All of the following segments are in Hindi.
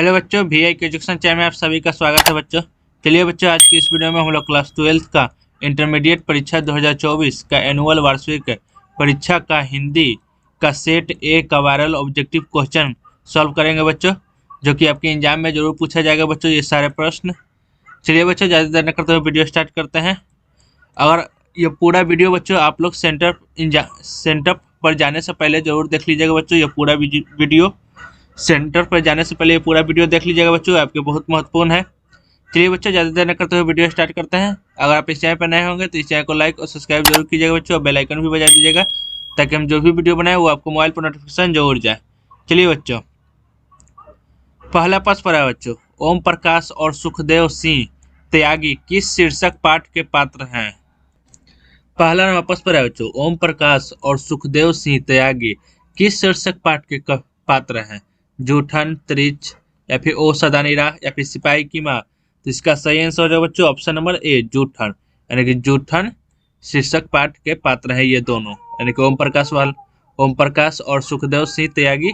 हेलो बच्चों, VI के एजुकेशन चैनल में आप सभी का स्वागत है बच्चों। चलिए बच्चों, आज की इस वीडियो में हम लोग क्लास 12 का इंटरमीडिएट परीक्षा 2024 का एनुअल वार्षिक परीक्षा का हिंदी का सेट ए का वायरल ऑब्जेक्टिव क्वेश्चन सॉल्व करेंगे बच्चों, जो कि आपके एग्जाम में जरूर पूछा जाएगा बच्चों ये सारे प्रश्न। चलिए बच्चों, ज़्यादा देर न करते हुए वीडियो स्टार्ट करते हैं। अगर ये पूरा वीडियो बच्चों आप लोग सेंटर पर जाने से पहले जरूर देख लीजिएगा बच्चों। ये पूरा वीडियो सेंटर पर जाने से पहले ये पूरा वीडियो देख लीजिएगा बच्चों, आपके बहुत महत्वपूर्ण है। चलिए बच्चों, ज़्यादा देर न करते हुए वीडियो स्टार्ट करते हैं। अगर आप इस चैनल पर नए होंगे तो इस चैनल को लाइक और सब्सक्राइब जरूर कीजिएगा बच्चों, और बेल आइकन भी बजा दीजिएगा ताकि हम जो भी वीडियो बनाए वो आपको मोबाइल पर नोटिफिकेशन जरूर जाए। चलिए बच्चों, पहला प्रश्न पर है बच्चों, ओम प्रकाश और सुखदेव सिंह त्यागी किस शीर्षक पाठ के पात्र हैं? पहला नंबर प्रश्न पर है बच्चों, ओम प्रकाश और सुखदेव सिंह त्यागी किस शीर्षक पाठ के पात्र हैं? जूठन, त्रिच, या फिर ओ सदानी राह, या फिर सिपाही की माँ। तो इसका सही आंसर हो जाएगा बच्चों ऑप्शन नंबर ए, जूठन। यानी कि जूठन शीर्षक पाठ के पात्र हैं ये दोनों, यानी कि ओम प्रकाश और सुखदेव सिंह त्यागी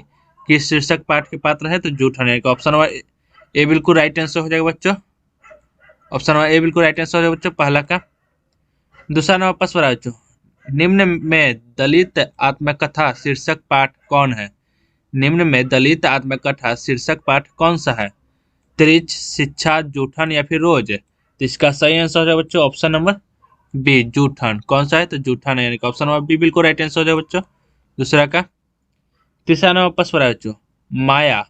किस शीर्षक पाठ के पात्र है? तो जूठन, यानी कि ऑप्शन नंबर ए बिल्कुल राइट आंसर हो जाएगा बच्चों। ऑप्शन नंबर ए बिल्कुल राइट आंसर हो जाएगा बच्चों पहला का। दूसरा नंबर प्रश्न है बच्चों, निम्न में दलित आत्मकथा शीर्षक पाठ कौन है? निम्न में दलित आत्मकथा शीर्षक पाठ कौन सा है? त्रिच, शिक्षा, जूठन, या फिर रोज? तो इसका सही आंसर हो जाए बच्चों ऑप्शन नंबर बी, जूठन। कौन सा है? तो जूठन है, यानी कि ऑप्शन नंबर बी बिल्कुल राइट आंसर हो जाए बच्चों दूसरा का। तीसरा नंबर प्रश्न है बच्चों, माया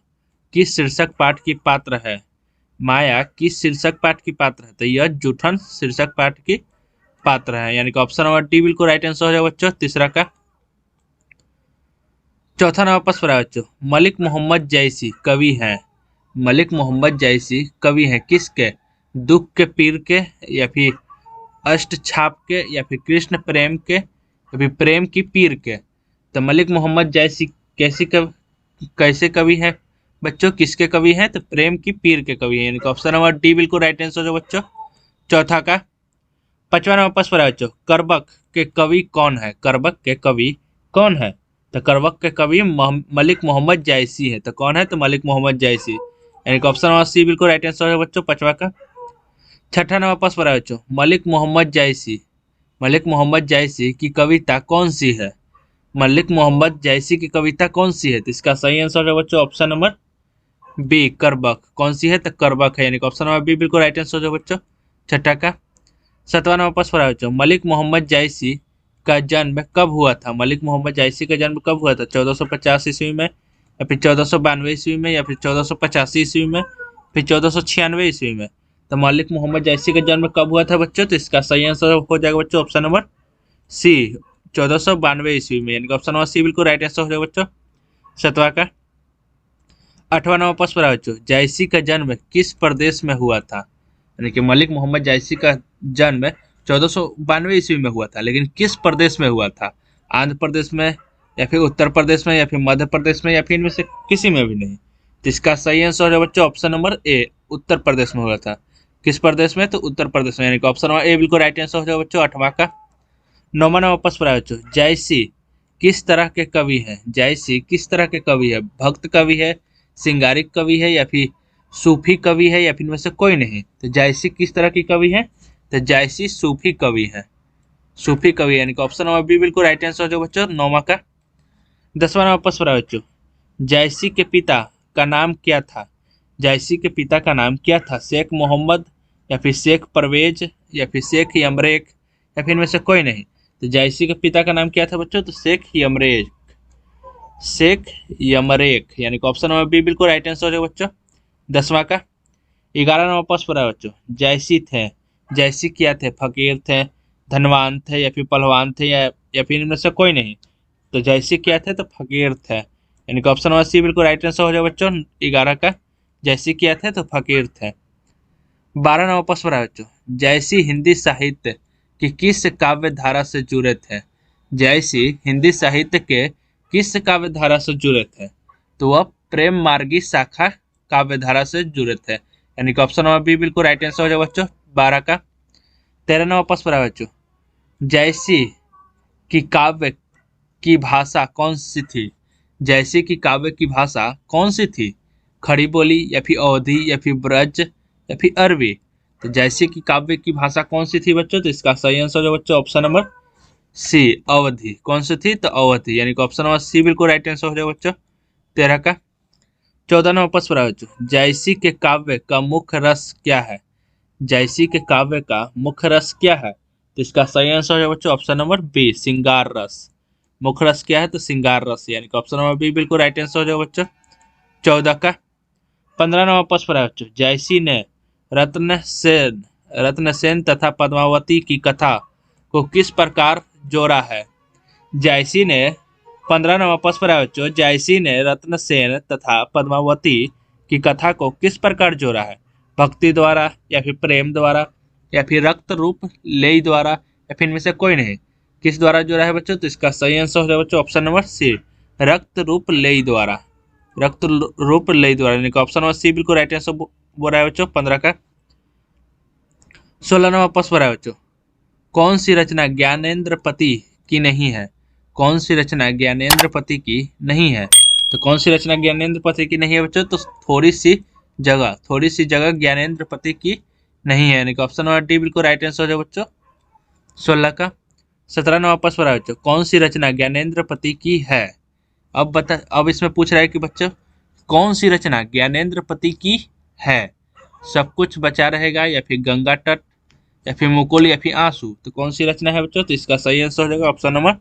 किस शीर्षक पाठ की पात्र है? माया किस शीर्षक पाठ की पात्र है? तो यह जूठन शीर्षक पाठ की पात्र है, यानी कि ऑप्शन नंबर डी बिल्कुल राइट आंसर हो जाएगा बच्चों तीसरा का। चौथा नंबर प्रश्न है बच्चों, मलिक मोहम्मद जैसी कवि हैं? मलिक मोहम्मद जैसी कवि हैं किसके? दुख के पीर के, या फिर अष्ट छाप के, या फिर कृष्ण प्रेम के, या फिर प्रेम की पीर के? तो मलिक मोहम्मद जैसी कैसे कवि है बच्चों, किसके कवि हैं? तो प्रेम की पीर के कवि हैं, यानी कि ऑप्शन नंबर डी बिल्कुल राइट आंसर हो बच्चों चौथा का। पांचवा नंबर प्रश्न है बच्चों, करबक के कवि कौन है? करबक के कवि कौन है? तो करबक के कवि मलिक मोहम्मद जैसी है। तो कौन है? तो मलिक मोहम्मद जैसी, यानी कि ऑप्शन नंबर सी बिल्कुल राइट आंसर है बच्चों पांचवा का। छठा नंबर प्रश्न है बच्चों, मलिक मोहम्मद जैसी की कविता कौन सी है? मलिक मोहम्मद जैसी की कविता कौन सी है? तो इसका सही आंसर है बच्चों ऑप्शन नंबर बी, करबक। कौन सी है? तो करबक है, यानी कि ऑप्शन नंबर बी बिल्कुल राइट आंसर है बच्चों छठा का। सातवां नंबर प्रश्न है बच्चों, मलिक मोहम्मद जैसी का जन्म कब हुआ था? मलिक मोहम्मद जैसी का जन्म कब हुआ था? 1450 ईस्वी में, या फिर 1492 ईस्वी में, या फिर 1485 ईस्वी में, फिर 1496 ईस्वी में? तो मलिक मोहम्मद जैसी का जन्म कब हुआ था बच्चों? तो इसका सही आंसर हो जाएगा बच्चों ऑप्शन नंबर सी, 1492 ईस्वी में, यानी कि ऑप्शन नंबर सी बिल्कुल राइट आंसर हो जाएगा बच्चों सतवा का। आठवां नंबर प्रश्न है बच्चों, जैसी का जन्म किस प्रदेश में हुआ था? यानी कि मलिक मोहम्मद जैसी का जन्म 1492 ईस्वी में हुआ था, लेकिन किस प्रदेश में हुआ था? आंध्र प्रदेश में, या फिर उत्तर प्रदेश में, या फिर मध्य प्रदेश में, या फिर इनमें से किसी में भी नहीं? तो इसका सही आंसर है बच्चों ऑप्शन नंबर ए, उत्तर प्रदेश में हुआ था। किस प्रदेश में? तो उत्तर प्रदेश में, यानी कि ऑप्शन नंबर ए बिल्कुल राइट आंसर हो जाएगा बच्चों आठवां का। नौवां नंबर प्रश्न है बच्चों, जैसी किस तरह के कवि है? जैसी किस तरह के कवि है? भक्त कवि है, सिंगारिक कवि है, या फिर सूफी कवि है, या फिर इनमें से कोई नहीं? तो जैसी किस तरह की कवि है? तो जैसी सूफी कवि है, सूफी कवि, यानी कि ऑप्शन नंबर बी बिल्कुल राइट आंसर हो जाएगा बच्चों नौवां का। 10वां नंबर प्रश्न है बच्चों, जैसी के पिता का नाम क्या था? जैसी के पिता का नाम क्या था? शेख मोहम्मद, या फिर शेख परवेज, या फिर शेख यमरेक, या फिर इनमें से कोई नहीं? तो जैसी के पिता का नाम क्या था बच्चों? तो शेख यमरेक, यानी कि ऑप्शन नंबर बी बिल्कुल राइट आंसर हो जाएगा बच्चों 10वां का। 11 नंबर प्रश्न है बच्चों, जैसी क्या थे? फकीर थे, धनवान थे, या फिर पहलवान थे, या फिर इनमें से कोई नहीं? तो जैसी क्या थे? तो फकीर थे, यानी कि ऑप्शन नंबर सी बिल्कुल राइट आंसर हो जाएगा बच्चों 11 का। जैसी क्या थे? तो फकीर थे। 12 नंबर प्रश्न है बच्चों, जैसी हिंदी साहित्य की किस काव्य धारा से जुड़े थे? जैसी हिंदी साहित्य के किस काव्य धारा से जुड़े थे? तो वह प्रेम मार्गी शाखा काव्य धारा से जुड़े थे, यानी कि ऑप्शन नंबर बी बिल्कुल राइट आंसर हो जाएगा बच्चों 12 का। 13 नंबर प्रश्न है बच्चों, जैसी की काव्य की भाषा कौन सी थी? जैसी की काव्य की भाषा कौन सी थी? खड़ी बोली या फिर अवधी या फिर ब्रज या फिर अरबी। तो जैसे कि काव्य की भाषा कौन सी थी बच्चों? तो इसका सही आंसर हो बच्चों ऑप्शन नंबर सी अवधि। कौन सी थी? तो अवधि, यानी कि ऑप्शन नंबर सी बिल्कुल राइट आंसर हो जाएगा बच्चों 13 का। 14 नंबर प्रश्न है बच्चों, जयसी के काव्य का मुख्य रस क्या है? जयसी के काव्य का मुख्य रस क्या है? तो इसका सही आंसर हो जाएगा बच्चों ऑप्शन नंबर बी श्रृंगार रस। मुख्य रस क्या है? तो श्रृंगार रस, यानी कि ऑप्शन नंबर बी बिल्कुल राइट आंसर हो जाएगा बच्चों 14 का। 15 नंबर प्रश्न है बच्चों, जयसी ने रत्नसेन तथा पद्मावती की कथा को किस प्रकार जोड़ा है? जयसी ने 15 नंबर प्रश्न है बच्चों, जयसी ने रत्नसेन तथा पद्मावती की कथा को किस प्रकार जोड़ा है? भक्ति द्वारा या फिर प्रेम द्वारा या फिर रक्त रूप लेई द्वारा या फिर इनमें से कोई नहीं? किस द्वारा जोड़ा है बच्चों? तो इसका सही आंसर हो जाएगा बच्चों ऑप्शन नंबर सी रक्त रूप लेई द्वारा। रक्त रूप लेई द्वारा, यानी कि ऑप्शन नंबर सी बिल्कुल राइट आंसर बोल रहा है बच्चों 15 का। 16 नंबर प्रश्न है बच्चों, कौन सी रचना ज्ञानेंद्र पति की नहीं है? कौन सी रचना ज्ञानेंद्र पति की नहीं है? तो कौन सी रचना ज्ञानेंद्र पति की नहीं है बच्चों? तो थोड़ी सी जगह ज्ञानेंद्र पति की नहीं है, यानी कि ऑप्शन नंबर डी बिल्कुल राइट आंसर हो जाए बच्चों 16 का। 17 नंबर प्रश्न है बच्चों, कौन सी रचना ज्ञानेंद्र पति की है? अब इसमें पूछ रहा है कि बच्चों कौन सी रचना ज्ञानेंद्र पति की है? सब कुछ बचा रहेगा या फिर गंगा तट या फिर मुकुल या फिर आंसू? तो कौन सी रचना है बच्चों? तो इसका सही आंसर हो जाएगा ऑप्शन नंबर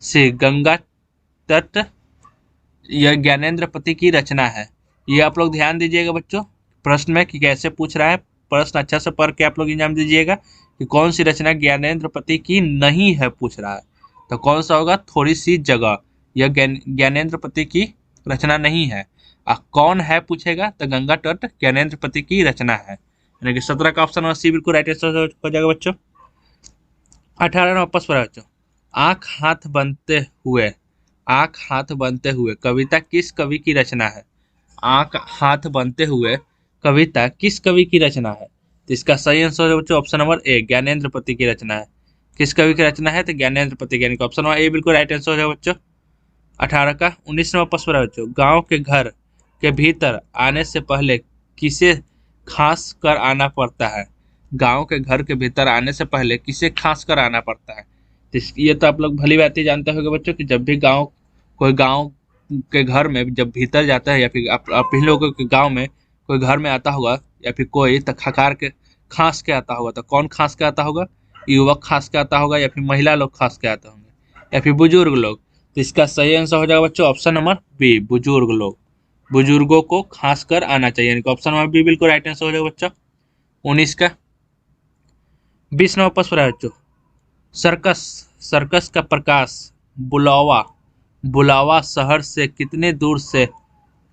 सी गंगा तट, यह ज्ञानेंद्र पति की रचना है। ये आप लोग ध्यान दीजिएगा बच्चों प्रश्न में कि कैसे पूछ रहा है। प्रश्न अच्छा से पढ़ के आप लोग एग्जाम दीजिएगा कि कौन सी रचना ज्ञानेंद्र पति की नहीं है पूछ रहा है। तो कौन सा होगा? थोड़ी सी जगह, यह ज्ञानेंद्र पति की रचना नहीं है। कौन है पूछेगा तो गंगा तट ज्ञानेंद्र पति की रचना है, यानी कि 17 का ऑप्शन नंबर सी बिल्कुल राइट आंसर हो जाएगा बच्चों। 18 नंबर प्रश्न बच्चों, आंख हाथ बनते हुए कविता किस कवि की रचना है? आंख हाथ बनते हुए कविता किस कवि की रचना है? तो इसका सही आंसर है बच्चों ऑप्शन नंबर ए ज्ञानेंद्र पति की रचना है। किस कवि की रचना है? तो ज्ञानेंद्र पति, यानी कि ऑप्शन नंबर ए बिल्कुल राइट आंसर हो जाएगा बच्चों 18 का। 19 नंबर प्रश्न है बच्चों, गांव के घर के भीतर आने से पहले किसे खास कर आना पड़ता है? गांव के घर के भीतर आने से पहले किसे खास कर आना पड़ता है? तो ये तो आप लोग भली बात ही जानते होंगे बच्चों कि जब भी कोई गांव के घर में जब भीतर जाता है या फिर आप इन लोगों के गांव में कोई घर में आता होगा या फिर कोई तो खकार के खास के आता होगा। तो कौन खास के आता होगा? युवक खास के आता होगा या फिर महिला लोग खास के आते होंगे या फिर बुजुर्ग लोग? तो इसका सही आंसर हो जाएगा बच्चों ऑप्शन नंबर बी बुजुर्ग लोग। बुजुर्गों को खास कर आना चाहिए, यानी कि ऑप्शन नंबर बी बिल्कुल राइट आंसर हो जाएगा बच्चों 19 का। 20 नंबर प्रश्न है बच्चों, सर्कस का प्रकाश बुलावा शहर से कितने दूर से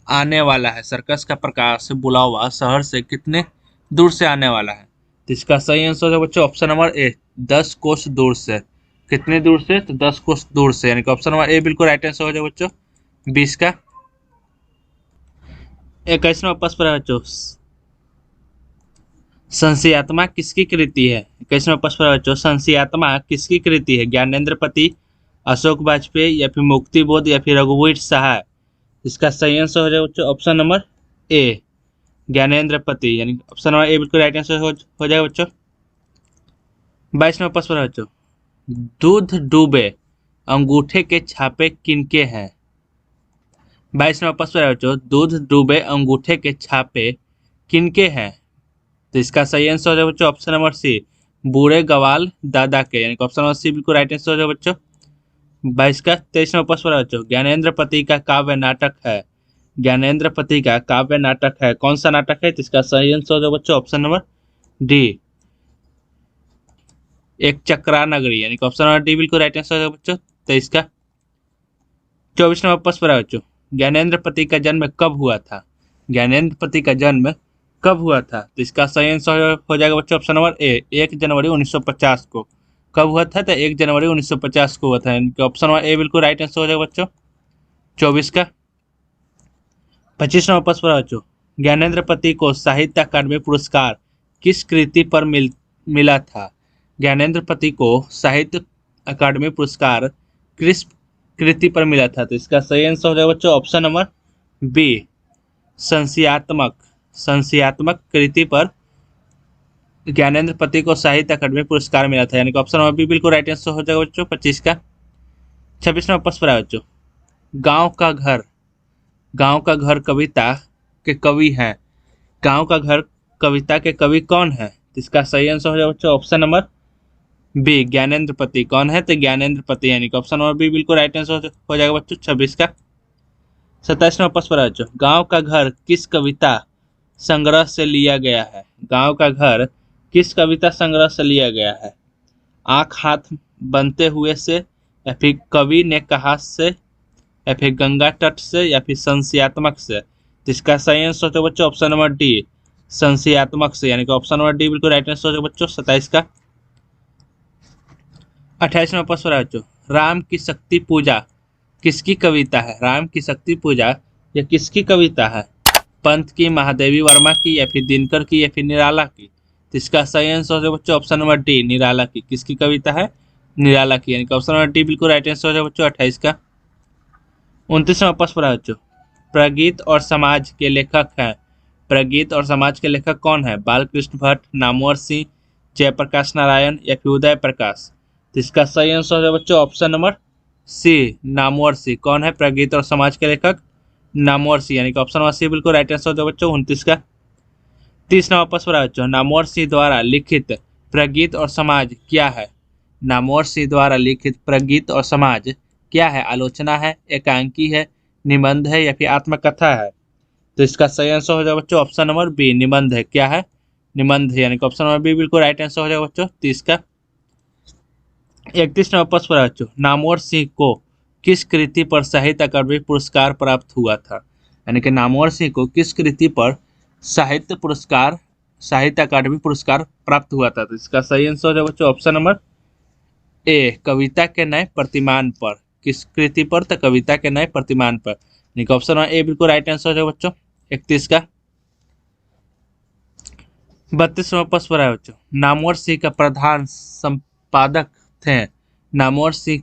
आने वाला है? सर्कस का प्रकाश बुलावा शहर से कितने दूर से आने वाला है? तो इसका सही आंसर है बच्चों ऑप्शन नंबर ए 10 कोस दूर से। कितने दूर से? तो 10 कोस दूर से, यानी कि ऑप्शन नंबर ए बिल्कुल राइट आंसर हो जाएगा बच्चों 20 का। 21 नंबर प्रश्न है बच्चों, संशयात्मा किसकी कृति है? 21 नंबर प्रश्न है बच्चों, संशयात्मा किसकी कृति है? ज्ञानेंद्र पति, अशोक वाजपेयी या फिर मुक्ति बोध या फिर रघुवीर सहाय? इसका सही आंसर हो जाएगा बच्चों ऑप्शन नंबर ए ज्ञानेंद्र पति, यानी ऑप्शन नंबर ए बिल्कुल राइट आंसर हो जाएगा बच्चों। 22 नंबर प्रश्न है बच्चों, दूध डूबे अंगूठे के छापे किनके हैं? 22 नंबर प्रश्न है बच्चों, दूध डूबे अंगूठे के छापे किनके हैं? तो इसका सही आंसर हो जाएगा बच्चों ऑप्शन नंबर सी बूढ़े गवाल दादा के, यानी ऑप्शन नंबर सी बिल्कुल राइट आंसर हो जाएगा बच्चों 22 का। 23 नंबर प्रश्न है बच्चों, ज्ञानेंद्र पति का काव्य नाटक है। ज्ञानेंद्र पति का काव्य नाटक है, कौन सा नाटक है? तो इसका सही आंसर हो जाएगा बच्चों ऑप्शन नंबर डी एक चक्रा नगरी, यानी ऑप्शन नंबर डी बिल्कुल राइट आंसर हो जाएगा बच्चों 23 का। 24 नंबर प्रश्न है बच्चों, ज्ञानेंद्र पति का जन्म कब हुआ था? ज्ञानेंद्र पति का जन्म कब हुआ था? तो इसका सही आंसर हो जाएगा बच्चों ऑप्शन नंबर ए 1 जनवरी 1950 को। कब हुआ था? तो 1 जनवरी 1950 को हुआ था, यानी ऑप्शन नंबर ए बिल्कुल राइट आंसर हो जाएगा बच्चों 24 का। 25 नंबर प्रश्न है बच्चों, ज्ञानेंद्र पति को साहित्य अकादमी पुरस्कार किस कृति पर मिला था? ज्ञानेंद्र पति को साहित्य अकादमी पुरस्कार किस कृति पर मिला था? तो इसका सही आंसर हो जाएगा बच्चों ऑप्शन नंबर बी संशयात्मक संशयात्मक कृति पर ज्ञानेंद्र पति को साहित्य अकादमी पुरस्कार मिला था, यानी कि ऑप्शन नंबर बी बिल्कुल राइट आंसर हो जाएगा बच्चों 25 का। 26वां प्रश्न है बच्चों, गांव का घर कविता के कवि हैं। गांव का घर कविता के कवि कौन है? इसका सही आंसर हो जाएगा बच्चों ऑप्शन नंबर बी ज्ञानेंद्र पति। कौन है? तो ज्ञानेंद्र पति, यानी कि ऑप्शन नंबर बी बिल्कुल राइट आंसर हो जाएगा बच्चों 26 का। 27वां प्रश्न है बच्चों, गांव का घर किस कविता संग्रह से लिया गया है? गांव का घर किस कविता संग्रह से लिया गया है? आंख हाथ बनते हुए से, या फिर कवि ने कहा से, या फिर गंगा तट से, या फिर संशयात्मक से? जिसका सही आंसर हो बच्चों ऑप्शन नंबर डी संशयात्मक से, यानी कि ऑप्शन नंबर डी बिल्कुल राइट आंसर हो बच्चों 27 का। 28वां प्रश्न है बच्चों, राम की शक्ति पूजा किसकी कविता है? राम की शक्ति पूजा यह किसकी कविता है? पंत की, महादेवी वर्मा की, या फिर दिनकर की, या फिर निराला की? तो इसका सही आंसर हो बच्चों ऑप्शन नंबर डी निराला की। किसकी कविता है? निराला की, यानी कि ऑप्शन नंबर डी बिल्कुल राइट आंसर हो बच्चों 28 का। 29वां प्रश्न है बच्चों, प्रगीत और समाज के लेखक हैं। प्रगीत और समाज के लेखक कौन है? बालकृष्ण भट्ट, नामवर सिंह, जयप्रकाश नारायण, या फिर उदय प्रकाश? तो इसका सही आंसर है बच्चों option number C Namvar Singh. कौन है प्रगीत और समाज के लेखक? नामवर सिंह, यानी कि ऑप्शन नंबर सी बिल्कुल राइट आंसर हो बच्चों 29 का। 30वां प्रश्न है बच्चों, नामवर सिंह द्वारा लिखित प्रगीत और समाज क्या है? नामवर सिंह द्वारा लिखित प्रगीत और समाज क्या है? आलोचना है, एकांकी है, निबंध है, या फिर आत्मकथा है? तो इसका सही आंसर हो जाएगा बच्चों ऑप्शन नंबर बी निबंध है। क्या है? निबंध है, यानी कि ऑप्शन नंबर बी बिल्कुल राइट आंसर हो जाएगा बच्चों 30 का। 31वां प्रश्न है बच्चों, नामवर सिंह को किस कृति पर साहित्य अकादमी पुरस्कार प्राप्त हुआ था? यानी कि नामवर सिंह को किस कृति पर साहित्य अकादमी पुरस्कार प्राप्त हुआ था? तो इसका सही आंसर हो जाएगा बच्चों ऑप्शन नंबर ए कविता के नए प्रतिमान पर। किस कृति पर? तो कविता के नए प्रतिमान पर, यानी कि ऑप्शन नंबर ए बिल्कुल राइट आंसर हो जाएगा बच्चों 31 का। 32वां प्रश्न है बच्चों, नामवर सिंह का प्रधान संपादक थे। नामवर सिंह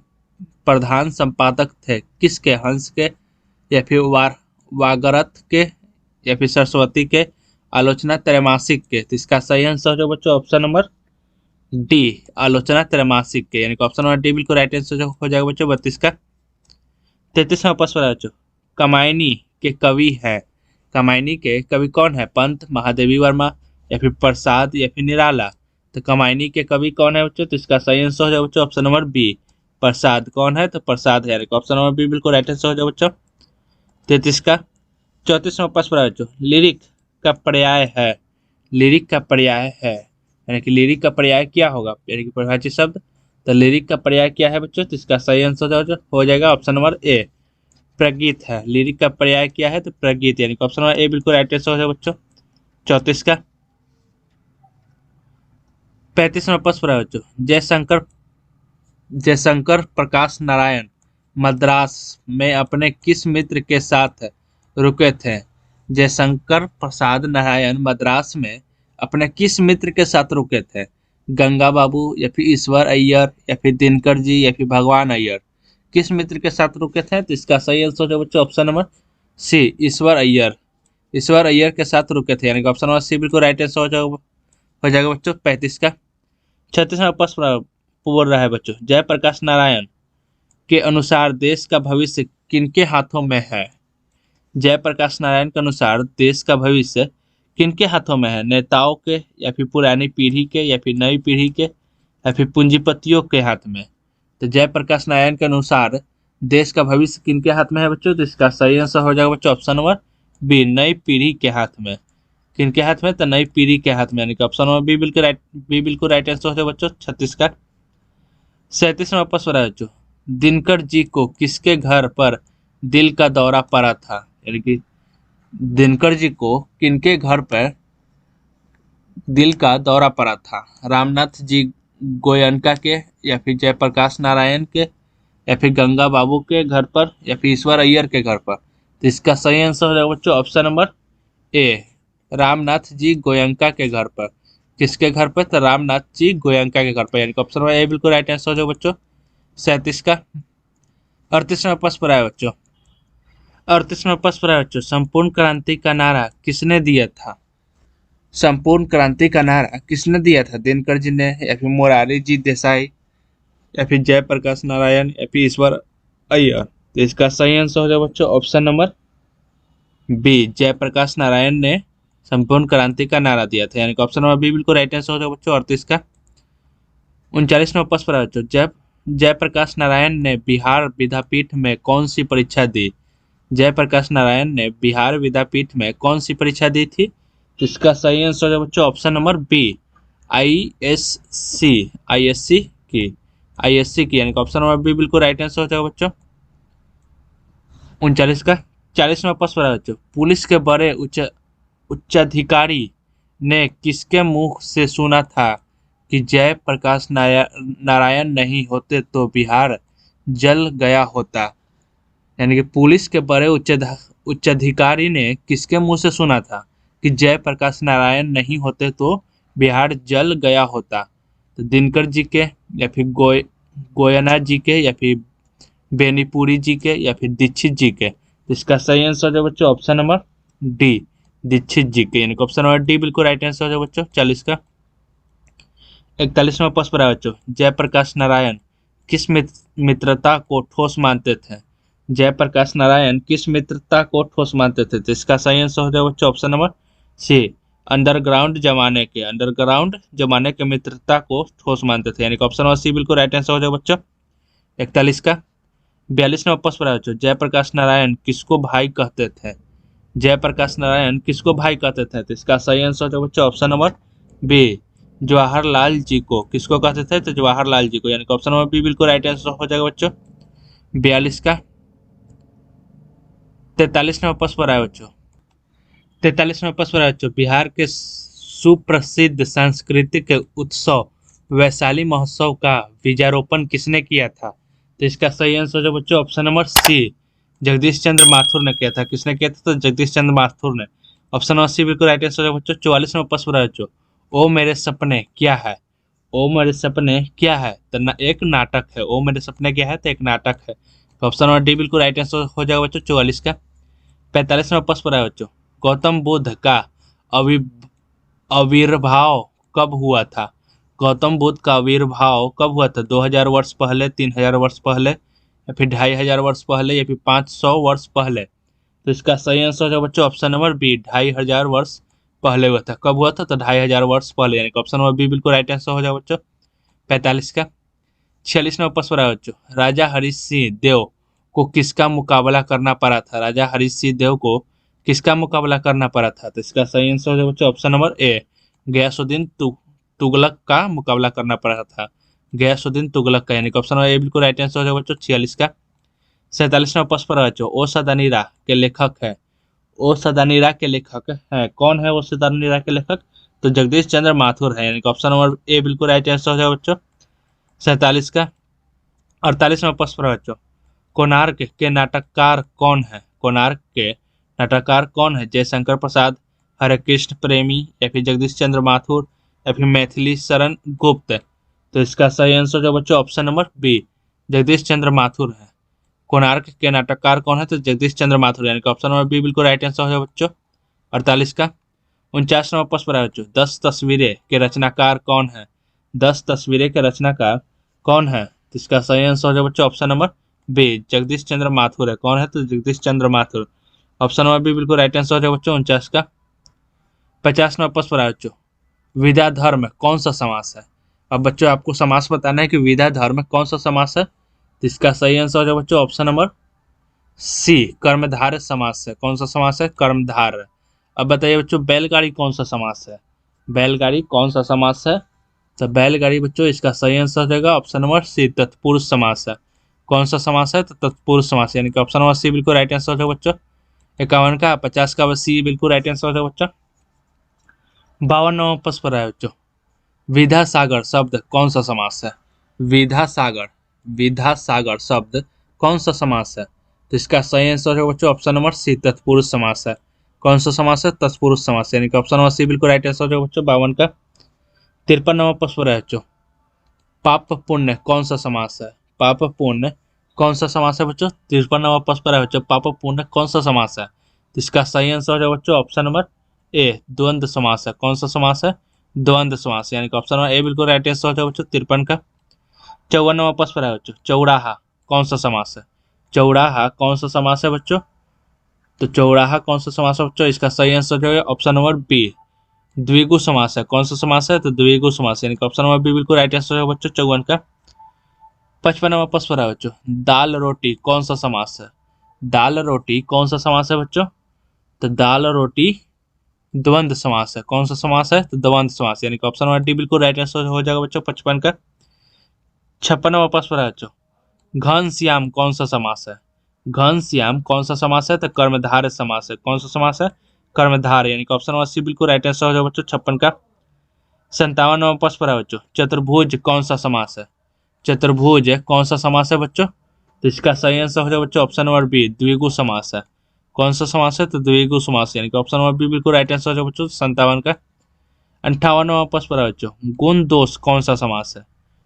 प्रधान संपादक थे किसके? हंस के, या फिर वागरत के, या फिर सरस्वती के, आलोचना त्रैमासिक के? तो इसका सही आंसर हो बच्चों ऑप्शन नंबर डी आलोचना त्रैमासिक के, यानी कि ऑप्शन नंबर डी बिल्कुल राइट आंसर हो जाएगा बच्चों 32 का। 33वां प्रश्न है बच्चों, कमायनी के कवि है। कमायनी के कवि कौन है? पंत, महादेवी वर्मा, या फिर प्रसाद, या फिर निराला? तो कमायनी के कवि कौन है बच्चों? तो इसका सही आंसर हो जाएगा बच्चों ऑप्शन नंबर बी प्रसाद। कौन है? तो प्रसाद है, यानी कि ऑप्शन नंबर बी बिल्कुल राइट आंसर हो जाएगा बच्चों 33 का। 34वां प्रश्न है बच्चों, लिरिक का पर्याय है। लिरिक का पर्याय है, यानी कि लिरिक का पर्याय क्या होगा? यानी कि परिभाषित शब्द। तो लिरिक का पर्याय क्या है बच्चों? तो इसका सही आंसर हो जाएगा ऑप्शन नंबर ए प्रगीत है। लिरिक का पर्याय क्या है? तो प्रगीत, यानी कि ऑप्शन नंबर ए बिल्कुल राइट आंसर हो जाएगा बच्चों 34 का। 35वां प्रश्न है बच्चों, जयशंकर प्रकाश नारायण मद्रास में अपने किस मित्र के साथ रुके थे? जयशंकर प्रसाद नारायण मद्रास में अपने किस मित्र के साथ रुके थे? गंगा बाबू, या फिर ईश्वर अय्यर, या फिर दिनकर जी, या फिर भगवान अय्यर? किस मित्र के साथ रुके थे? तो इसका सही आंसर है बच्चों ऑप्शन नंबर सी ईश्वर अय्यर। ईश्वर अय्यर के साथ रुके थे, यानी कि ऑप्शन नंबर सी बिल्कुल राइट आंसर हो जाएगा बच्चों 35 का। 36वां प्रश्न बोल रहा है बच्चों, जयप्रकाश नारायण के अनुसार देश का भविष्य किनके हाथों में है? जयप्रकाश नारायण के अनुसार देश का भविष्य किनके हाथों में है? नेताओं के, या फिर पुरानी पीढ़ी के, या फिर नई पीढ़ी के, या फिर पूंजीपतियों के हाथ में? तो जयप्रकाश नारायण के अनुसार देश का भविष्य किनके हाथ में है बच्चों? तो इसका सही आंसर हो जाएगा बच्चों ऑप्शन नंबर बी नई पीढ़ी के हाथ में। किनके हाथ में? तो नई पीढ़ी के हाथ में, यानी कि ऑप्शन नंबर बी बिल्कुल राइट आंसर हो जाएगा बच्चों 36 का। 37वां प्रश्न है बच्चों, दिनकर जी को किसके घर पर दिल का दौरा पड़ा था? यानी कि दिनकर जी को किनके घर पर दिल का दौरा पड़ा था? रामनाथ जी गोयनका के, या फिर जयप्रकाश नारायण के, या फिर गंगा बाबू के घर पर, या फिर ईश्वर अय्यर के घर पर? तो इसका सही आंसर हो जाएगा बच्चों ऑप्शन नंबर ए रामनाथ जी गोयनका के घर पर। किसके घर पर? तो रामनाथ जी गोयनका के घर पर, यानी कि ऑप्शन नंबर ए बिल्कुल राइट आंसर हो जाएगा बच्चों 37 का। 38वां प्रश्न है बच्चों, 38वां प्रश्न है बच्चों, संपूर्ण क्रांति का नारा किसने दिया था? संपूर्ण क्रांति का नारा किसने दिया था? दिनकर जी ने, या फिर मोरारजी जी देसाई, या फिर जयप्रकाश नारायण, या फिर ईश्वर अय्यर? तो इसका सही आंसर हो जाएगा बच्चों option number B, Jayaprakash Narayan ने संपूर्ण क्रांति का नारा दिया था, यानी कि ऑप्शन नंबर बी बिल्कुल राइट आंसर हो जाएगा बच्चों 38 का। 39वां प्रश्न है बच्चों, जयप्रकाश नारायण ने बिहार विद्यापीठ में कौन सी परीक्षा दी? जयप्रकाश नारायण ने बिहार विद्यापीठ में कौन सी परीक्षा दी थी? तो इसका सही आंसर है बच्चों ऑप्शन नंबर बी, आईएससी की, यानी कि ऑप्शन नंबर बी बिल्कुल राइट आंसर हो जाएगा बच्चों। 39 का 40वां प्रश्न है बच्चों, पुलिस के बड़े उच्चाधिकारी ने किसके मुख से सुना था कि जयप्रकाश नारायण नहीं होते तो बिहार जल गया होता? यानी कि पुलिस के बड़े उच्चाधिकारी ने किसके मुंह से सुना था कि जयप्रकाश नारायण नहीं होते तो बिहार जल गया होता? तो दिनकर जी के, या फिर गोयना जी के, या फिर बेनीपुरी जी के, या फिर दीक्षित जी के? तो इसका सही आंसर है बच्चों ऑप्शन नंबर डी, दीक्षित जी के, यानी कि ऑप्शन नंबर डी बिल्कुल राइट आंसर है बच्चों 40 का। 41वां प्रश्न है बच्चों, जयप्रकाश नारायण किस मित्रता को ठोस मानते थे? जयप्रकाश नारायण किस मित्रता को ठोस मानते थे? तो इसका सही आंसर हो जाएगा बच्चों ऑप्शन नंबर सी, अंडरग्राउंड जमाने के मित्रता को ठोस मानते थे, यानी कि ऑप्शन नंबर सी बिल्कुल राइट आंसर हो जाएगा बच्चों 41 का। 42वां प्रश्न है बच्चों, जयप्रकाश नारायण किसको भाई कहते थे? जयप्रकाश नारायण किसको भाई कहते थे? तो इसका सही आंसर हो जाएगा बच्चों option number B, Jawaharlal ji को। किसको कहते थे? तो जवाहरलाल जी को, यानी कि ऑप्शन नंबर बी बिल्कुल राइट आंसर हो जाएगा बच्चों 42 का। 43वां प्रश्न है बच्चों, 43वां प्रश्न है बच्चों, बिहार के सुप्रसिद्ध सांस्कृतिक उत्सव वैशाली महोत्सव का बीजारोपण किसने किया था? तो इसका सही आंसर है बच्चों ऑप्शन नंबर सी, जगदीश चंद्र माथुर ने किया था। किसने किया था? तो जगदीश चंद्र माथुर ने, ऑप्शन नंबर सी बिल्कुल राइट आंसर है बच्चों। 44वां प्रश्न है बच्चों, ओ मेरे सपने क्या है? ओ मेरे सपने क्या है? तो एक नाटक है। ओ मेरे सपने क्या है? तो एक नाटक है। तो ऑप्शन नंबर डी बिल्कुल राइट आंसर हो जाएगा बच्चों 44 का। 45वां प्रश्न है बच्चों, गौतम बुद्ध का अवि आविर्भाव कब हुआ था? गौतम बुद्ध का आविर्भाव कब हुआ था? 2000 वर्ष पहले, 3000 वर्ष पहले, या फिर 2500 वर्ष पहले, या फिर 500 वर्ष पहले? तो इसका सही आंसर है बच्चों ऑप्शन नंबर बी, 2500 वर्ष पहले हुआ था। कब हुआ था? तो 2500 वर्ष पहले, यानी कि ऑप्शन नंबर बी बिल्कुल राइट आंसर हो जाएगा बच्चों 45 का। 46वां प्रश्न है बच्चों, राजा हरीश सिंह देव को किसका मुकाबला करना पड़ा था? राजा हरीश सिंह देव को किसका मुकाबला करना पड़ा था? तो इसका सही आंसर हो जाएगा बच्चों option number A, Ghiyasuddin Tughlaq का मुकाबला करना पड़ा था। गयासुद्दीन तुगलक का, यानी कि ऑप्शन नंबर ए बिल्कुल राइट आंसर हो जाएगा बच्चों 46 का। 47वां प्रश्न है बच्चों, ओ सदानीरा के लेखक है। ओ सदानीरा के लेखक है कौन है? ओ सदानीरा के लेखक तो जगदीश चंद्र माथुर है, यानी कि ऑप्शन नंबर ए बिल्कुल राइट आंसर हो जाएगा बच्चों 47 का। 48वां प्रश्न है बच्चों, कोणार्क के नाटककार कौन है? कोणार्क के नाटककार कौन है? जयशंकर प्रसाद, हरे कृष्ण प्रेमी, या फिर जगदीश चंद्र माथुर, या फिर मैथिली शरण गुप्त? तो इसका सही आंसर जो बच्चों ऑप्शन नंबर बी, जगदीश चंद्र माथुर है। कोणार्क के नाटककार कौन है? तो जगदीश चंद्र माथुर, यानी कि ऑप्शन नंबर बी बिल्कुल राइट आंसर है बच्चों 48 का। 49वां प्रश्न है बच्चों, 10 तस्वीरें के रचनाकार कौन है? 10 तस्वीरें के रचनाकार कौन है? तो इसका सही आंसर हो जाए बच्चों ऑप्शन नंबर बी, जगदीश चंद्र माथुर है। कौन है? तो जगदीश चंद्र माथुर, ऑप्शन नंबर बी बिल्कुल राइट आंसर हो जाए बच्चों 49 का। 50वां प्रश्न है बच्चों, विधा धर्म कौन सा समास है? अब बच्चों आपको समास बताना है कि विधा धर्म कौन सा समास है। तो इसका सही आंसर हो जाए बच्चों ऑप्शन नंबर सी, कर्मधारय समास है। कौन सा समास है? कर्मधारय। अब बताइए बच्चों, बैलगाड़ी कौन सा समास है? बैलगाड़ी कौन सा समास है? तो बैलगाड़ी बच्चों इसका सही आंसर हो जाएगा ऑप्शन नंबर सी, तत्पुरुष समास है। कौन सा समास है? तो तत्पुरुष समास, यानी कि ऑप्शन नंबर सी बिल्कुल राइट आंसर हो जाएगा बच्चों 51 का। 50 का सी बिल्कुल राइट आंसर हो जाएगा बच्चों। 52वां प्रश्न है बच्चों, विधा सागर शब्द कौन सा समास है? विधा सागर शब्द कौन सा समास है? तो इसका सही आंसर है बच्चों ऑप्शन नंबर सी, तत्पुरुष समास है। कौन सा समास है? तत्पुरुष समास, यानी कि ऑप्शन नंबर सी बिल्कुल राइट आंसर है बच्चों 52 का। 53वां प्रश्न है बच्चों, पाप पुण्य कौन सा समास है? पाप पुण्य कौन सा समास है बच्चों? 53 नंबर प्रश्न पर है बच्चों, पापपूर्ण कौन सा समास है? तो इसका सही आंसर हो जाएगा बच्चों ऑप्शन नंबर ए, द्वंद्व समास है। कौन सा समास है? द्वंद्व समास, यानी कि ऑप्शन नंबर ए बिल्कुल राइट आंसर हो जाएगा बच्चों 53 का। 54 नंबर प्रश्न पर है बच्चों, चौराहा कौन सा समास है? चौराहा कौन सा समास है बच्चों? तो चौराहा कौन सा समास है बच्चों? इसका सही आंसर जो है ऑप्शन नंबर बी, द्विगु समास है। कौन सा समास है? तो द्विगु समास, यानी कि ऑप्शन नंबर बी बिल्कुल राइट आंसर है बच्चों 54 का। 55 नंबर प्रश्न पर है बच्चों, दाल रोटी कौन सा समास है? दाल रोटी कौन सा समास है बच्चों? तो दाल रोटी द्वंद्व समास है। कौन सा समास है? तो द्वंद्व समास, यानी कि ऑप्शन नंबर डी बिल्कुल राइट आंसर हो जाएगा बच्चों 55 का। 56 नंबर प्रश्न पर है बच्चों, घनश्याम कौन सा समास है? घनश्याम कौन सा समास है? तो कर्मधारय समास है। कौन सा समास है? कर्मधारय, यानी कि ऑप्शन नंबर सी बिल्कुल राइट आंसर हो जाएगा बच्चों 56 का। 57 नंबर प्रश्न पर है बच्चों, चतुर्भुज कौन सा समास है? चतुर्भुज कौन सा समास है बच्चों? तो इसका सही आंसर हो जाएगा बच्चों ऑप्शन नंबर बी, द्विगु समास है। कौन सा समास है? तो द्विगु समास, यानी कि ऑप्शन नंबर बी बिल्कुल राइट आंसर हो जाएगा बच्चों 57 का। 58 नंबर प्रश्न पर है बच्चों, गुण दोष कौन सा समास है?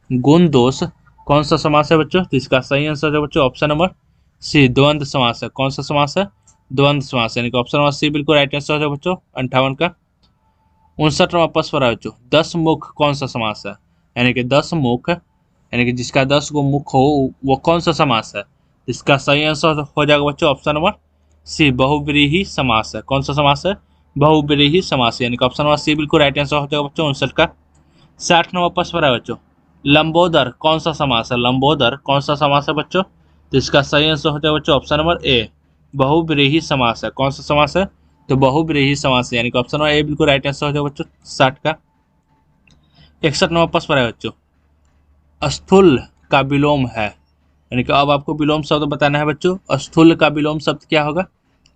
गुण दोष कौन सा समास है बच्चों? तो इसका सही आंसर है बच्चों ऑप्शन नंबर सी, द्वंद्व समास है। कौन सा समास है? द्वंद्व समास, यानी कि ऑप्शन नंबर सी बिल्कुल राइट आंसर है बच्चों 58 का। 59 नंबर प्रश्न पर है बच्चों, 10 मुख कौन सा समास है? यानी कि 10 मुख, यानी कि जिसका 10 को मुख हो वो कौन सा समास है? इसका सही आंसर हो जाएगा बच्चों ऑप्शन नंबर सी, बहुव्रीहि समास है। कौन सा समास है? बहुव्रीहि समास, यानी कि ऑप्शन नंबर सी बिल्कुल राइट आंसर हो जाएगा बच्चों 59 का। 60 नंबर प्रश्न पर है बच्चों, लंबोदर कौन सा समास है? लंबोदर कौन सा समास है बच्चों? तो इसका सही आंसर हो जाएगा बच्चों ऑप्शन नंबर ए, बहुव्रीहि समास है। कौन सा समास है? तो बहुव्रीहि समास है, यानी कि ऑप्शन नंबर ए बिल्कुल राइट आंसर हो जाएगा बच्चों 60 का। 61 नंबर प्रश्न पर है बच्चों, स्थूल का विलोम है, यानी कि अब आपको विलोम शब्द बताना है बच्चों। स्थूल का विलोम शब्द क्या होगा?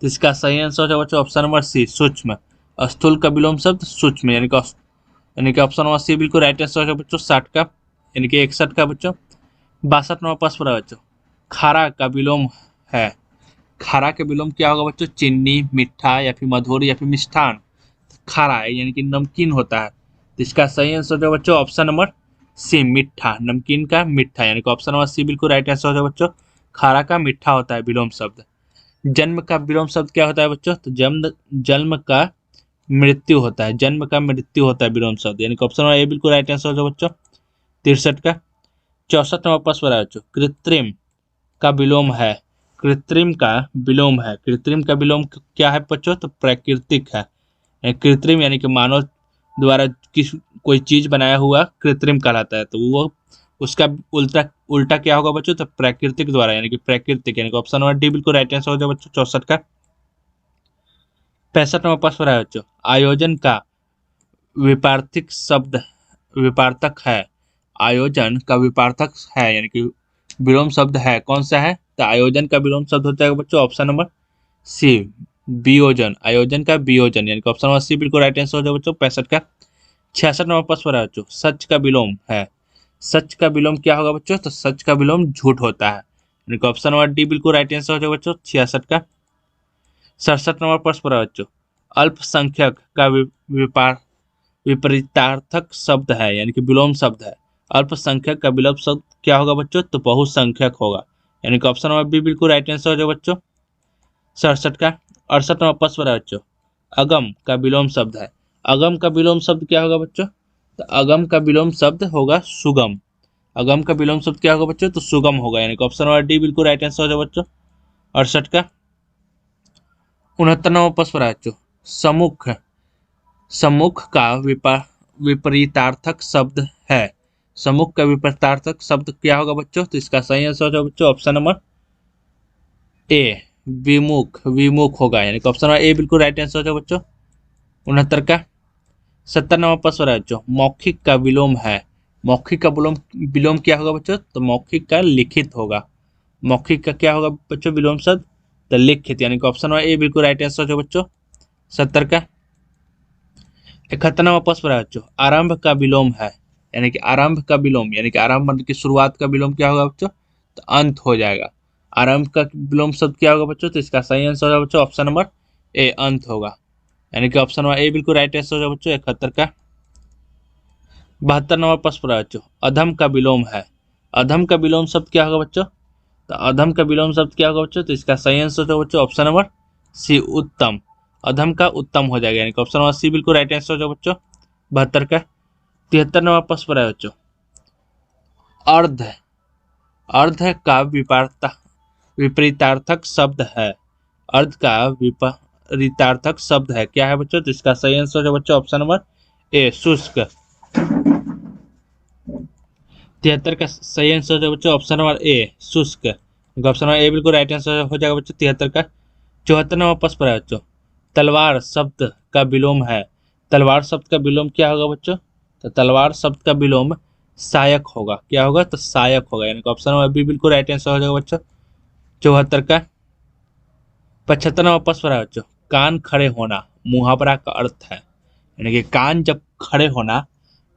तो इसका सही आंसर हो जाएगा बच्चों ऑप्शन नंबर सी, सूक्ष्म। स्थूल का विलोम शब्द सूक्ष्म, यानी कि ऑप्शन नंबर सी बिल्कुल राइट आंसर हो जाएगा बच्चों 60 का, यानी कि 61 का बच्चों। 62 नंबर प्रश्न पर है बच्चों, खारा का विलोम है। खारा का विलोम क्या होगा बच्चों? चीनी, मीठा या फिर मधुर या फिर मिष्ठान। खारा है यानी कि नमकीन होता है, तो इसका सही आंसर जो बच्चों ऑप्शन नंबर सी, मीठा। नमकीन का मीठा, यानी कि ऑप्शन नंबर सी बिल्कुल राइट आंसर हो जाएगा बच्चों, खारा का मीठा होता है विलोम शब्द। जन्म का विलोम शब्द क्या होता है बच्चों? तो जन्म का मृत्यु होता है। जन्म का मृत्यु होता है विलोम शब्द, यानी कि ऑप्शन नंबर ए बिल्कुल राइट आंसर हो जाएगा बच्चों 63 का। 64 नंबर प्रश्न है बच्चों, कृत्रिम का विलोम है। कृत्रिम का विलोम है। कृत्रिम का विलोम क्या है बच्चों? तो प्राकृतिक है। कृत्रिम यानी कि मानव द्वारा किस कोई चीज बनाया हुआ कृत्रिम कहलाता है, तो वो उसका उल्टा उल्टा क्या होगा बच्चों? तो प्राकृतिक द्वारा, यानी कि प्राकृतिक, यानी कि ऑप्शन नंबर डी बिल्कुल राइट आंसर हो जाएगा बच्चों 64 का। 65 नंबर प्रश्न है बच्चों, आयोजन का विपार्थक शब्द विपार्थक है। आयोजन का विपार्थक है, यानी कि विलोम शब्द है, कौन सा है? तो आयोजन का विलोम शब्द होता है बच्चों ऑप्शन नंबर सी, वियोजन। आयोजन का वियोजन, यानी कि ऑप्शन नंबर सी बिल्कुल राइट आंसर हो जाएगा बच्चों 65 का। 66 नंबर प्रश्न है बच्चों, सच का विलोम है। सच का विलोम क्या होगा बच्चों? तो सच का विलोम झूठ होता है, यानी कि ऑप्शन नंबर डी बिल्कुल राइट आंसर हो जाएगा बच्चों 66 का। 67 नंबर प्रश्न है बच्चों, अल्पसंख्यक का विपरीतार्थक शब्द है, यानी कि विलोम शब्द है। अल्पसंख्यक का विलोम शब्द क्या होगा बच्चों? तो बहुसंख्यक होगा, यानी कि ऑप्शन नंबर बी बिल्कुल राइट आंसर हो जाएगा बच्चों 67 का। 68 नंबर प्रश्न है बच्चों, अगम का विलोम शब्द है। अगम का विलोम शब्द क्या होगा बच्चों? तो अगम का विलोम शब्द होगा सुगम। अगम का विलोम शब्द क्या होगा बच्चों? तो सुगम होगा, यानी कि ऑप्शन नंबर डी बिल्कुल राइट आंसर हो जाएगा बच्चों 68 का। 69 नंबर प्रश्न है बच्चों, सम्मुख सम्मुख का विपरीतार्थक शब्द है। सम्मुख का विपरीतार्थक शब्द क्या होगा बच्चों? तो इसका सही आंसर होगा बच्चों ऑप्शन नंबर ए, विमुख। विमुख होगा, यानी कि ऑप्शन नंबर ए बिल्कुल राइट आंसर हो जाएगा बच्चों 69 का। 70 नंबर प्रश्न है बच्चों, मौखिक का विलोम है। मौखिक का विलोम विलोम क्या होगा बच्चों? तो मौखिक का लिखित होगा। मौखिक का क्या होगा बच्चों विलोम शब्द? तो लिखित, यानी कि ऑप्शन नंबर ए बिल्कुल राइट आंसर हो जाएगा बच्चों 70 का। 71 नंबर प्रश्न है बच्चों, आरंभ का विलोम है। यानी कि आरंभ का विलोम, यानी कि आरंभ मतलब की शुरुआत का विलोम क्या होगा बच्चों? तो अंत हो जाएगा। आरंभ का विलोम शब्द क्या होगा बच्चों? तो इसका सही आंसर होगा बच्चों ऑप्शन नंबर ए, अंत होगा, यानी कि ऑप्शन नंबर ए बिल्कुल राइट आंसर होगा बच्चों 71 का। 72 नंबर प्रश्न है बच्चों, अधम का विलोम है। अधम का विलोम शब्द क्या होगा बच्चों? तो अधम का विलोम शब्द क्या होगा बच्चों? तो इसका सही आंसर होगा बच्चों ऑप्शन नंबर सी, उत्तम। अधम का उत्तम हो जाएगा, यानी कि ऑप्शन नंबर सी बिल्कुल राइट आंसर हो जाएगा बच्चों 72 का। 73 नंबर प्रश्न पर है बच्चों, अर्ध। अर्ध का विपरीतार्थक शब्द है। अर्ध का विपरीतार्थक शब्द है, क्या है बच्चों? तो इसका सही आंसर है बच्चों ऑप्शन नंबर ए, शुष्क। 73 का सही आंसर है बच्चों ऑप्शन नंबर ए, शुष्क। ऑप्शन नंबर ए बिल्कुल राइट आंसर हो जाएगा बच्चों 73 का। 74 नंबर प्रश्न पर है बच्चों, तलवार शब्द का विलोम है। तलवार शब्द का विलोम क्या होगा बच्चों? तो तलवार शब्द का विलोम सहायक होगा, क्या होगा? तो सहायक होगा, यानी कि ऑप्शन नंबर बी बिल्कुल राइट आंसर हो जाएगा बच्चों 74 का। 75 नंबर प्रश्न पर है बच्चों, कान खड़े होना मुहावरा का अर्थ है। यानी कि कान जब खड़े होना,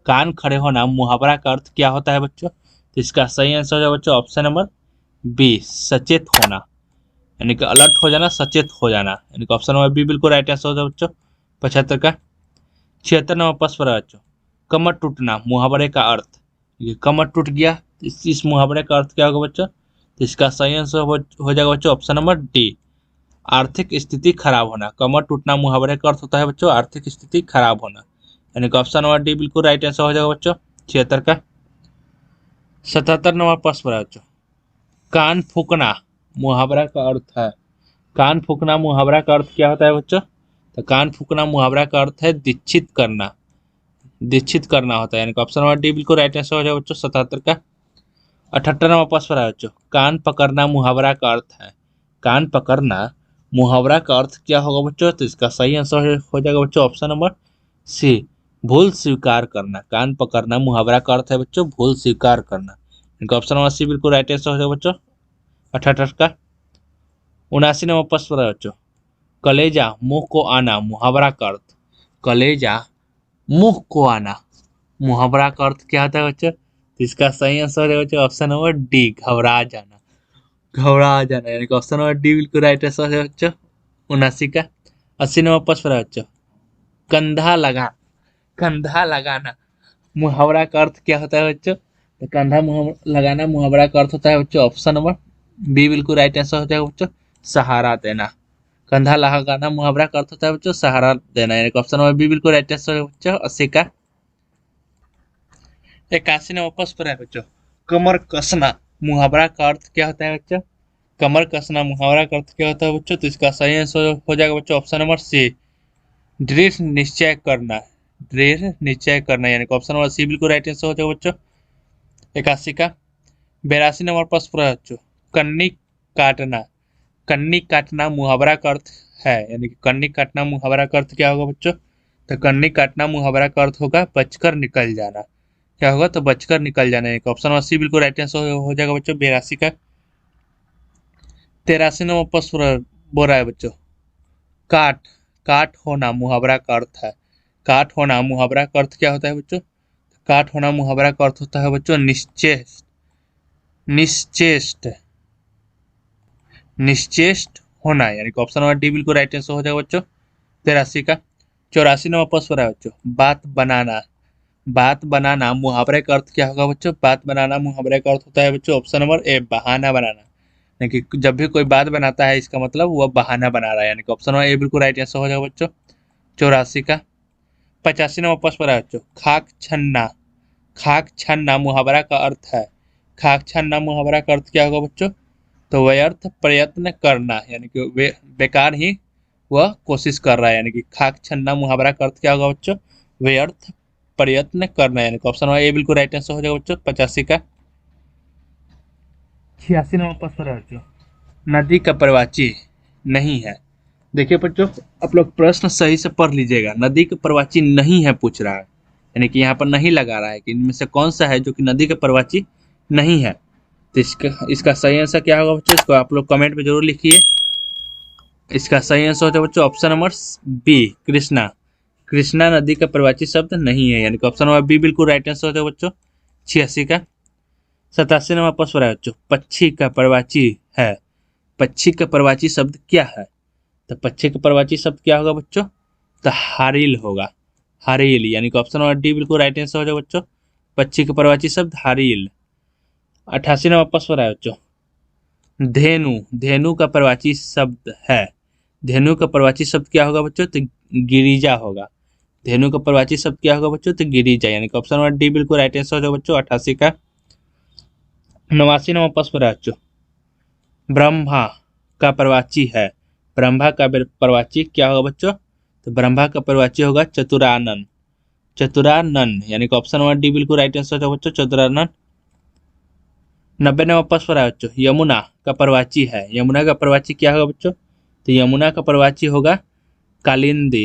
कान खड़े होना मुहावरा का अर्थ क्या होता है बच्चों? तो इसका सही आंसर हो जाएगा बच्चों ऑप्शन नंबर बी, सचेत होना। यानी कि अलर्ट हो जाना, सचेत हो जाना, यानी कि ऑप्शन नंबर बी बिल्कुल राइट आंसर हो जाएगा बच्चों 75 का। 76 नंबर प्रश्न पर है बच्चों, कमर टूटना मुहावरे का अर्थ। ये कमर टूट गया, इस मुहावरे का अर्थ क्या होगा बच्चों? तो इसका सही आंसर हो जाएगा बच्चों ऑप्शन नंबर डी, आर्थिक स्थिति खराब होना। कमर टूटना मुहावरे का अर्थ होता है बच्चों आर्थिक स्थिति खराब होना, यानी कि ऑप्शन नंबर डी बिल्कुल राइट आंसर हो जाएगा बच्चों 76 का। 77 नंबर प्रश्न पर है बच्चों, कान फूकना मुहावरा का अर्थ है। कान फूकना मुहावरा का अर्थ क्या होता है बच्चों? तो कान फूकना मुहावरा का अर्थ है दीक्षित करना, दीक्षित करना होता है, यानी कि ऑप्शन नंबर डी बिल्कुल राइट आंसर हो जाएगा बच्चों 77 का। 78 नंबर प्रश्न पर है बच्चों, कान पकड़ना मुहावरा का अर्थ है। कान पकड़ना मुहावरा का अर्थ क्या होगा बच्चों? तो इसका सही आंसर हो जाएगा बच्चों ऑप्शन नंबर सी, भूल स्वीकार करना। कान पकड़ना मुहावरा का अर्थ है बच्चों भूल स्वीकार करना, इनका ऑप्शन नंबर सी बिल्कुल राइट आंसर हो जाएगा बच्चों 78 का। 79 नंबर प्रश्न पर है बच्चों, कलेजा मुंह को आना मुहावरा का अर्थ। कलेजा मुंह को आना मुहावरा का अर्थ क्या होता है बच्चों? तो इसका सही आंसर है बच्चों ऑप्शन नंबर डी, घबरा जाना। घबरा जाना, यानी कि ऑप्शन नंबर डी बिल्कुल राइट आंसर है बच्चों 79 का। 80 नंबर प्रश्न है बच्चों, कंधा लगा, कंधा लगाना मुहावरा का अर्थ क्या होता है बच्चों? तो कंधा लगाना मुहावरा का अर्थ होता है बच्चों ऑप्शन नंबर बी बिल्कुल राइट आंसर हो जाएगा बच्चों, सहारा देना। कंधा लगाना मुहावरा का अर्थ होता है बच्चों सहारा देना, यानी कि ऑप्शन नंबर बी बिल्कुल राइट आंसर है बच्चों 80 का। 81 नंबर प्रश्न पर है बच्चों, कमर कसना मुहावरा का अर्थ क्या होता है बच्चों? कमर कसना मुहावरा का अर्थ क्या होता है बच्चों? तो इसका सही आंसर हो जाएगा बच्चों ऑप्शन नंबर सी, दृढ़ निश्चय करना। दृढ़ निश्चय करना, यानी कि ऑप्शन नंबर सी बिल्कुल राइट आंसर हो जाएगा बच्चों 81 का। 82 नंबर प्रश्न पर है बच्चों, कन्नी काटना। कन्नी काटना मुहावरा का अर्थ है, यानी कि कन्नी काटना मुहावरा का अर्थ क्या होगा बच्चों? तो कन्नी काटना मुहावरा का अर्थ होगा बचकर निकल जाना। क्या होगा? तो बचकर निकल जाना, यानी कि ऑप्शन नंबर सी बिल्कुल राइट आंसर हो जाएगा बच्चों 82 का। 83 नंबर प्रश्न बोल रहा है बच्चों, काट, काट होना मुहावरा का अर्थ है। काट होना मुहावरा का अर्थ क्या होता है बच्चों? काट होना मुहावरा का अर्थ होता है बच्चों निश्चेष्ट, निश्चेष्ट, निश्चेष्ट होना, यानी कि ऑप्शन नंबर डी बिल्कुल राइट आंसर हो जाएगा बच्चों 83 का। 84 नंबर प्रश्न है बच्चों, बात बनाना। बात बनाना मुहावरे का अर्थ क्या होगा बच्चों? बात बनाना मुहावरे का अर्थ होता है बच्चों ऑप्शन नंबर ए, बहाना बनाना। यानी कि जब भी कोई बात बनाता है इसका मतलब वह बहाना बना रहा है, यानी कि ऑप्शन नंबर ए बिल्कुल राइट आंसर हो जाएगा बच्चों 84 का। 85 नंबर प्रश्न है बच्चों, खाक छन्ना। खाक छन्ना मुहावरा का अर्थ है। खाक छन्ना मुहावरा का अर्थ क्या होगा बच्चों? तो व्यर्थ प्रयत्न करना, यानी कि बेकार ही वह कोशिश कर रहा है, यानी कि खाक छन्ना मुहावरा का अर्थ क्या होगा बच्चों? व्यर्थ प्रयत्न करना, यानी कि ऑप्शन नंबर ए बिल्कुल राइट आंसर हो जाएगा बच्चों 85 का। 86 नंबर प्रश्न है बच्चों, नदी का प्रवाची नहीं है। देखिए बच्चों, आप लोग प्रश्न सही से पढ़ लीजिएगा, नदी का प्रवाची नहीं है पूछ रहा है, यानी कि यहाँ पर नहीं लगा रहा है कि इनमें से कौन सा है जो कि नदी का प्रवाची नहीं है। तो इसका सही आंसर क्या होगा बच्चों? इसको आप लोग कमेंट में जरूर लिखिए। इसका सही आंसर होता है बच्चों option number B, Krishna. Krishna नदी का प्रवाची शब्द नहीं है, यानी कि ऑप्शन नंबर बी बिल्कुल राइट आंसर होता है बच्चों 86 का। 87 नंबर प्रश्न है बच्चों, पक्षी का प्रवाची है। पक्षी का प्रवाची शब्द क्या है? तो पक्षी का प्रवाची शब्द क्या होगा बच्चों? तो हारिल होगा, हारिल, यानी कि ऑप्शन नंबर डी बिल्कुल राइट आंसर हो जाएगा बच्चों पक्षी का प्रवाची शब्द हारिल। 88 नंबर प्रश्न है बच्चों, धेनु, धेनु का प्रवाची शब्द है, धेनु का प्रवाची शब्द क्या होगा बच्चों? तो गिरिजा होगा। धेनु का प्रवाची शब्द क्या होगा बच्चों? तो गिरिजा, यानी कि ऑप्शन नंबर डी बिल्कुल राइट आंसर होगा बच्चों 88 का। 89 नंबर प्रश्न है बच्चों, ब्रह्मा का प्रवाची है, ब्रह्मा का प्रवाची क्या होगा बच्चों? तो ब्रह्मा का प्रवाची होगा चतुरानन, चतुरानन, यानी कि ऑप्शन नंबर डी बिल्कुल राइट आंसर होगा बच्चों चतुरानन। 90 नंबर प्रश्न है बच्चों, यमुना का प्रवाची है, यमुना का प्रवाची क्या होगा बच्चों? तो यमुना का प्रवाची होगा कालिंदी,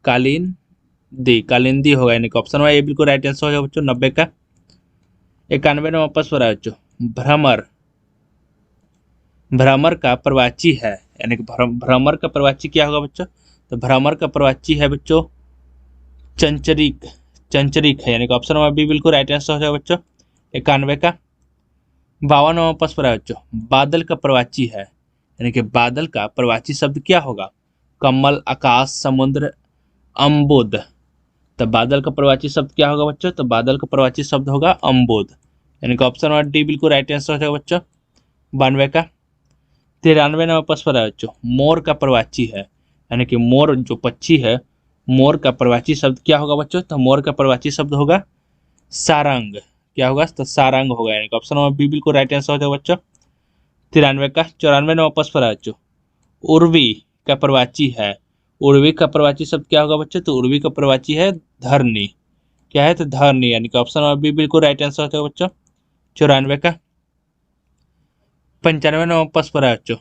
कालिंदी, कालिंदी होगा, यानी कि ऑप्शन नंबर ए बिल्कुल राइट आंसर होगा बच्चों 90 का। 91 नंबर प्रश्न है बच्चों, भ्रमर, भ्रमर का प्रवाची है, यानी कि भ्रमर का प्रवाची क्या होगा बच्चों? तो भ्रमर का प्रवाची है बच्चों चंचरिक, चंचरिक है, यानी कि ऑप्शन नंबर बी बिल्कुल राइट आंसर हो जाएगा बच्चों 91 का। 52 नंबर प्रश्न है बच्चों, बादल का प्रवाची है, यानी कि बादल का प्रवाची शब्द क्या होगा? कमल, आकाश, समुद्र, अम्बुद। तो बादल का प्रवाची शब्द क्या होगा बच्चों? तो बादल का प्रवाची शब्द होगा अम्बुद, यानी कि ऑप्शन नंबर डी बिल्कुल राइट आंसर हो जाएगा बच्चों 92 का। 93 नंबर प्रश्न है बच्चों, मोर का प्रवाची है, यानी कि मोर जो पक्षी है, मोर का प्रवाची शब्द क्या होगा बच्चों? तो मोर का प्रवाची शब्द होगा सारंग, क्या होगा? तो सारंग होगा, यानी कि ऑप्शन नंबर बी बिल्कुल राइट आंसर हो जाएगा बच्चों 93 का। 94 नंबर प्रश्न है बच्चों, उर्वी का प्रवाची है, उर्वी का प्रवाची शब्द क्या होगा बच्चों? तो उर्वी का प्रवाची है धरनी, क्या है? तो धरनी, यानी कि ऑप्शन नंबर बी बिल्कुल राइट आंसर हो जाएगा बच्चों 94 का। 95 नंबर प्रश्न है बच्चों,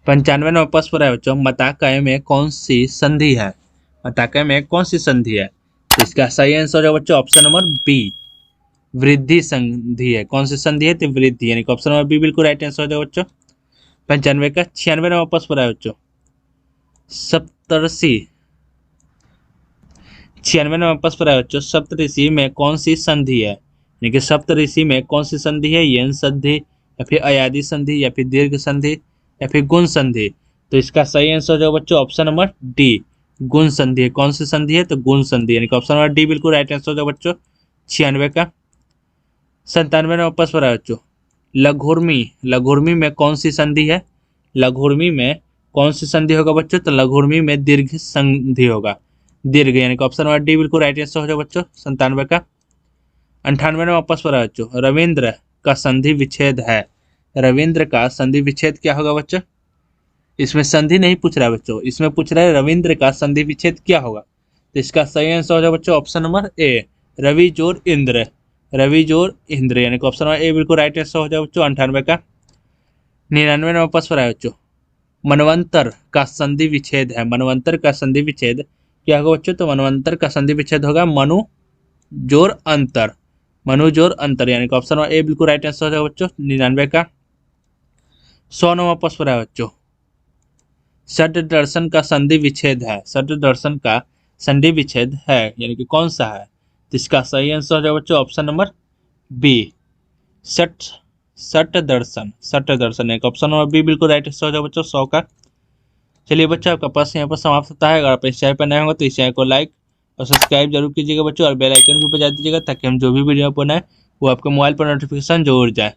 95 नंबर प्रश्न है बच्चों, मताकय में कौन सी संधि है? मताकय में कौन सी संधि है? तो इसका सही आंसर है बच्चों ऑप्शन नंबर बी, वृद्धि संधि है। कौन सी संधि है? तो वृद्धि, यानी कि ऑप्शन नंबर बी बिल्कुल राइट आंसर हो जाएगा बच्चों 95 का। 96 नंबर प्रश्न है बच्चों, सप्तऋषि, 96 नंबर प्रश्न है बच्चों, सप्तऋषि में कौन सी संधि है? यानी कि सप्तऋषि में कौन सी संधि है? यन संधि, या फिर अयादि संधि, या फिर दीर्घ संधि, या फिर गुण संधि। तो इसका सही आंसर हो जाएगा बच्चों ऑप्शन नंबर डी, गुण संधि है। कौन सी संधि है? तो गुण संधि, यानी कि ऑप्शन नंबर डी बिल्कुल राइट आंसर हो जाएगा बच्चों 96 का। 97 नंबर प्रश्न है बच्चों, लघुर्मी, लघुर्मी में कौन सी संधि है? लघुर्मी में कौन सी संधि होगा बच्चों? तो लघुर्मी में दीर्घ संधि होगा, दीर्घ, यानी कि ऑप्शन नंबर डी बिल्कुल राइट आंसर हो जाएगा बच्चों 97 का। 98 नंबर प्रश्न है बच्चों, रविंद्र का संधि विच्छेद है, रविंद्र का संधि विच्छेद क्या होगा बच्चों? इसमें संधि नहीं पूछ रहा है बच्चों, इसमें पूछ रहा है रविंद्र का संधि विच्छेद क्या होगा? तो इसका सही आंसर हो जाएगा बच्चों ऑप्शन नंबर ए, रवि जोड़ इंद्र, रवि जोड़ इंद्र, यानी कि ऑप्शन नंबर ए बिल्कुल राइट आंसर हो जाएगा बच्चों 98 का। 99 नंबर प्रश्न है बच्चों, मनवंतर का संधि विच्छेद है, मनवंतर का संधि विच्छेद क्या होगा बच्चों? तो मनवंतर का संधि विच्छेद होगा मनु जोड़ अंतर, मनु जोड़ अंतर, यानी कि ऑप्शन नंबर ए बिल्कुल राइट आंसर हो जाएगा बच्चों 99 का। 100 नंबर प्रश्न है बच्चों, षड दर्शन का संधि विच्छेद है, षड दर्शन का संधि विच्छेद है, यानी कि कौन सा है? तो इसका सही आंसर हो जाएगा बच्चों ऑप्शन नंबर बी, सट, सट दर्शन, सट दर्शन, यानी कि ऑप्शन नंबर बी बिल्कुल राइट आंसर हो जाएगा बच्चों 100 का। चलिए बच्चों, आपका प्रश्न यहाँ पर समाप्त होता है। अगर आप इस चैनल पर नए होंगे तो इस चैनल को लाइक और सब्सक्राइब जरूर कीजिएगा बच्चों, और बेल आइकन भी बजा दीजिएगा ताकि हम जो भी वीडियो बनाएं वो आपके मोबाइल पर नोटिफिकेशन जरूर जाए।